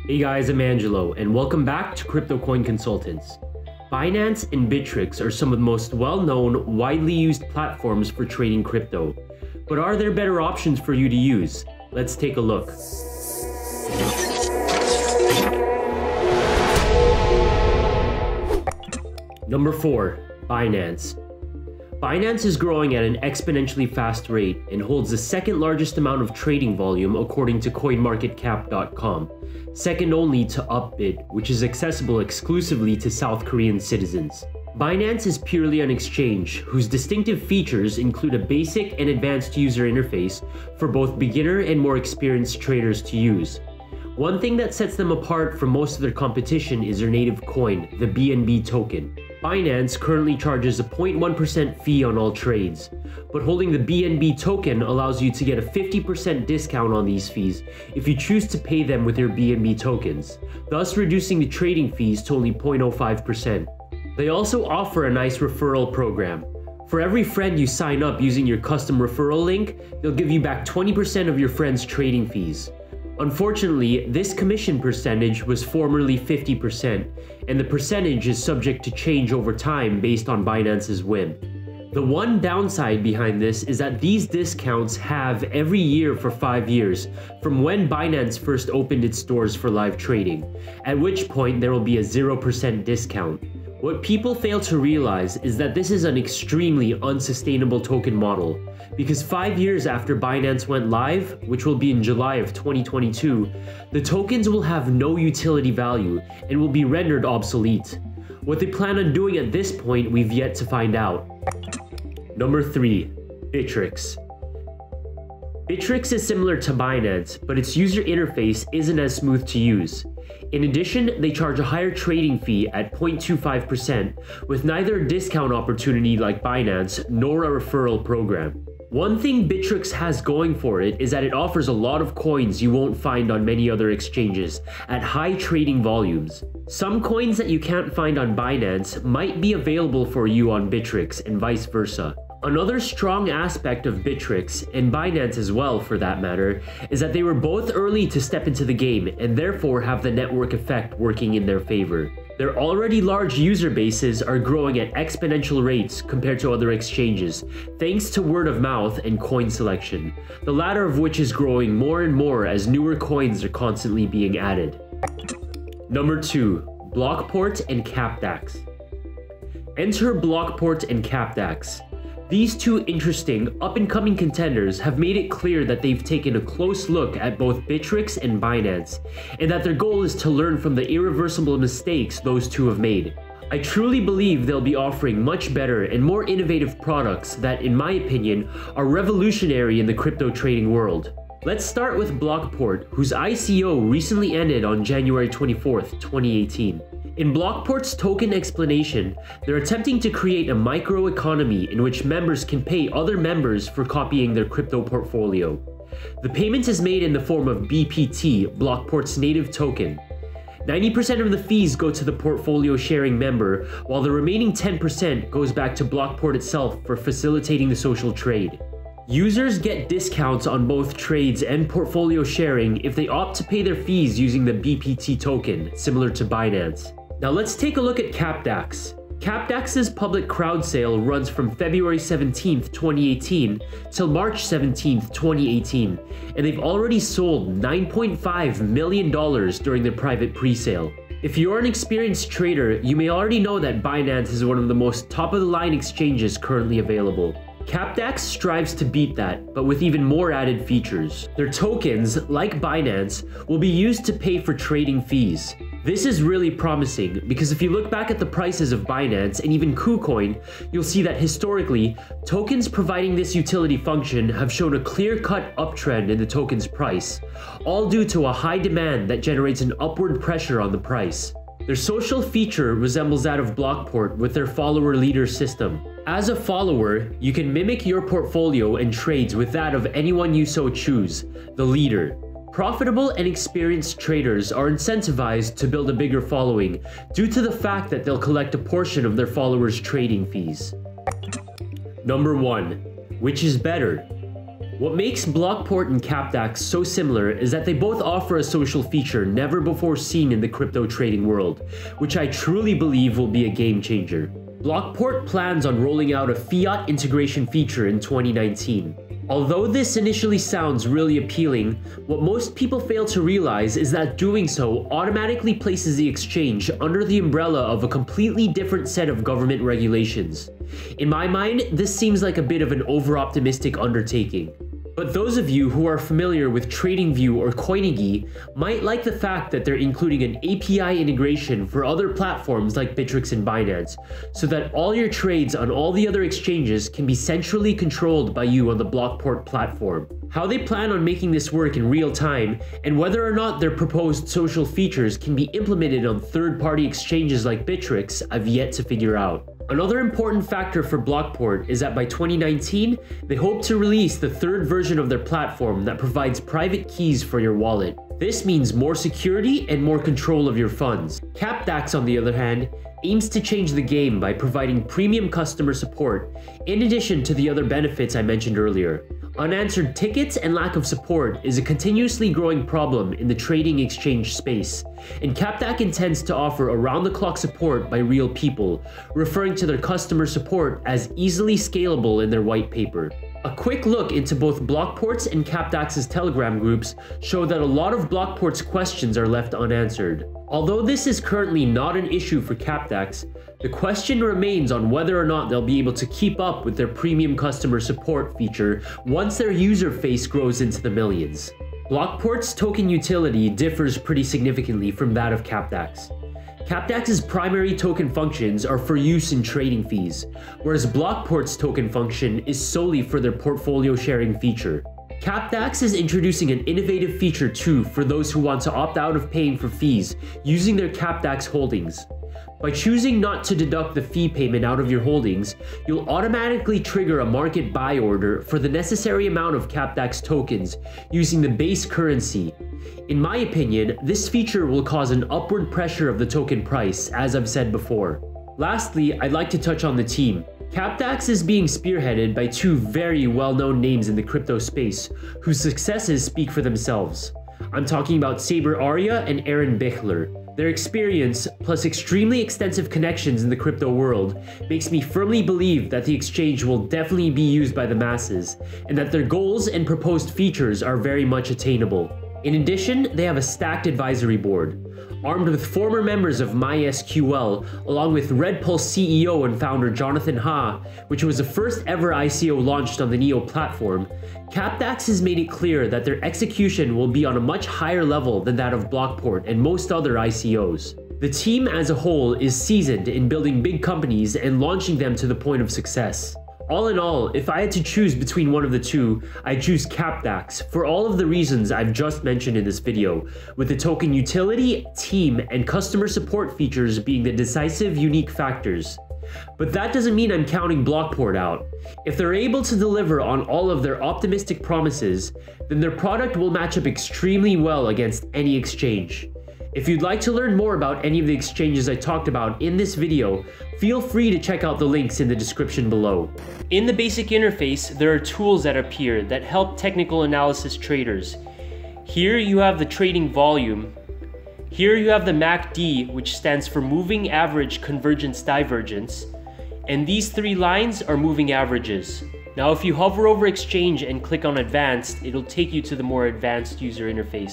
Hey guys, I'm Angelo, and welcome back to Crypto Coin Consultants. Binance and Bittrex are some of the most well-known, widely used platforms for trading crypto. But are there better options for you to use? Let's take a look. Number 4. Binance. Binance is growing at an exponentially fast rate and holds the second largest amount of trading volume according to CoinMarketCap.com, second only to Upbit, which is accessible exclusively to South Korean citizens. Binance is purely an exchange whose distinctive features include a basic and advanced user interface for both beginner and more experienced traders to use. One thing that sets them apart from most of their competition is their native coin, the BNB token. Binance currently charges a 0.1% fee on all trades, but holding the BNB token allows you to get a 50% discount on these fees if you choose to pay them with your BNB tokens, thus reducing the trading fees to only 0.05%. They also offer a nice referral program. For every friend you sign up using your custom referral link, they'll give you back 20% of your friend's trading fees. Unfortunately, this commission percentage was formerly 50%, and the percentage is subject to change over time based on Binance's whim. The one downside behind this is that these discounts have every year for 5 years, from when Binance first opened its doors for live trading, at which point there will be a 0% discount. What people fail to realize is that this is an extremely unsustainable token model, because 5 years after Binance went live, which will be in July of 2022, the tokens will have no utility value and will be rendered obsolete. What they plan on doing at this point, we've yet to find out. Number 3. Bittrex. Bittrex is similar to Binance, but its user interface isn't as smooth to use. In addition, they charge a higher trading fee at 0.25%, with neither a discount opportunity like Binance nor a referral program. One thing Bittrex has going for it is that it offers a lot of coins you won't find on many other exchanges at high trading volumes. Some coins that you can't find on Binance might be available for you on Bittrex and vice versa. Another strong aspect of Bittrex, and Binance as well for that matter, is that they were both early to step into the game and therefore have the network effect working in their favor. Their already large user bases are growing at exponential rates compared to other exchanges, thanks to word of mouth and coin selection, the latter of which is growing more and more as newer coins are constantly being added. Number 2. Blockport and Capdax. Enter Blockport and Capdax. These two interesting, up-and-coming contenders have made it clear that they've taken a close look at both Bittrex and Binance, and that their goal is to learn from the irreversible mistakes those two have made. I truly believe they'll be offering much better and more innovative products that, in my opinion, are revolutionary in the crypto trading world. Let's start with Blockport, whose ICO recently ended on January 24th, 2018. In Blockport's token explanation, they're attempting to create a microeconomy in which members can pay other members for copying their crypto portfolio. The payment is made in the form of BPT, Blockport's native token. 90% of the fees go to the portfolio sharing member, while the remaining 10% goes back to Blockport itself for facilitating the social trade. Users get discounts on both trades and portfolio sharing if they opt to pay their fees using the BPT token, similar to Binance. Now let's take a look at Capdax. Capdax's public crowd sale runs from February 17th, 2018 till March 17th, 2018, and they've already sold $9.5 million during their private pre-sale. If you're an experienced trader, you may already know that Binance is one of the most top-of-the-line exchanges currently available. Capdax strives to beat that, but with even more added features. Their tokens, like Binance, will be used to pay for trading fees. This is really promising because if you look back at the prices of Binance and even KuCoin, you'll see that historically, tokens providing this utility function have shown a clear-cut uptrend in the token's price, all due to a high demand that generates an upward pressure on the price. Their social feature resembles that of Blockport with their follower leader system. As a follower, you can mimic your portfolio and trades with that of anyone you so choose, the leader. Profitable and experienced traders are incentivized to build a bigger following due to the fact that they'll collect a portion of their followers' trading fees. Number 1. Which is better? What makes Blockport and Capdax so similar is that they both offer a social feature never before seen in the crypto trading world, which I truly believe will be a game changer. Blockport plans on rolling out a fiat integration feature in 2019. Although this initially sounds really appealing, what most people fail to realize is that doing so automatically places the exchange under the umbrella of a completely different set of government regulations. In my mind, this seems like a bit of an over-optimistic undertaking. But those of you who are familiar with TradingView or Coinigy might like the fact that they're including an API integration for other platforms like Bittrex and Binance, so that all your trades on all the other exchanges can be centrally controlled by you on the Blockport platform. How they plan on making this work in real time, and whether or not their proposed social features can be implemented on third-party exchanges like Bittrex, I've yet to figure out. Another important factor for Blockport is that by 2019, they hope to release the third version of their platform that provides private keys for your wallet. This means more security and more control of your funds. Capdax, on the other hand, aims to change the game by providing premium customer support, in addition to the other benefits I mentioned earlier. Unanswered tickets and lack of support is a continuously growing problem in the trading exchange space, and Capdax intends to offer around-the-clock support by real people, referring to their customer support as easily scalable in their white paper. A quick look into both Blockport's and Capdax's Telegram groups show that a lot of Blockport's questions are left unanswered. Although this is currently not an issue for Capdax, the question remains on whether or not they'll be able to keep up with their premium customer support feature once their user base grows into the millions. Blockport's token utility differs pretty significantly from that of Capdax. Capdax's primary token functions are for use in trading fees, whereas Blockport's token function is solely for their portfolio sharing feature. Capdax is introducing an innovative feature too for those who want to opt out of paying for fees using their Capdax holdings. By choosing not to deduct the fee payment out of your holdings, you'll automatically trigger a market buy order for the necessary amount of Capdax tokens using the base currency. In my opinion, this feature will cause an upward pressure of the token price, as I've said before. Lastly, I'd like to touch on the team. Capdax is being spearheaded by two very well-known names in the crypto space, whose successes speak for themselves. I'm talking about Saber Aria and Bichler. Their experience, plus extremely extensive connections in the crypto world, makes me firmly believe that the exchange will definitely be used by the masses, and that their goals and proposed features are very much attainable. In addition, they have a stacked advisory board, armed with former members of MySQL, along with Red Pulse CEO and founder Jonathan Ha, which was the first ever ICO launched on the Neo platform. Capdax has made it clear that their execution will be on a much higher level than that of Blockport and most other ICOs. The team as a whole is seasoned in building big companies and launching them to the point of success. All in all, if I had to choose between one of the two, I'd choose Capdax for all of the reasons I've just mentioned in this video, with the token utility, team, and customer support features being the decisive unique factors. But that doesn't mean I'm counting Blockport out. If they're able to deliver on all of their optimistic promises, then their product will match up extremely well against any exchange. If you'd like to learn more about any of the exchanges I talked about in this video, feel free to check out the links in the description below. In the basic interface, there are tools that appear that help technical analysis traders. Here you have the trading volume. Here you have the MACD, which stands for Moving Average Convergence Divergence. And these three lines are moving averages. Now if you hover over Exchange and click on Advanced, it'll take you to the more advanced user interface.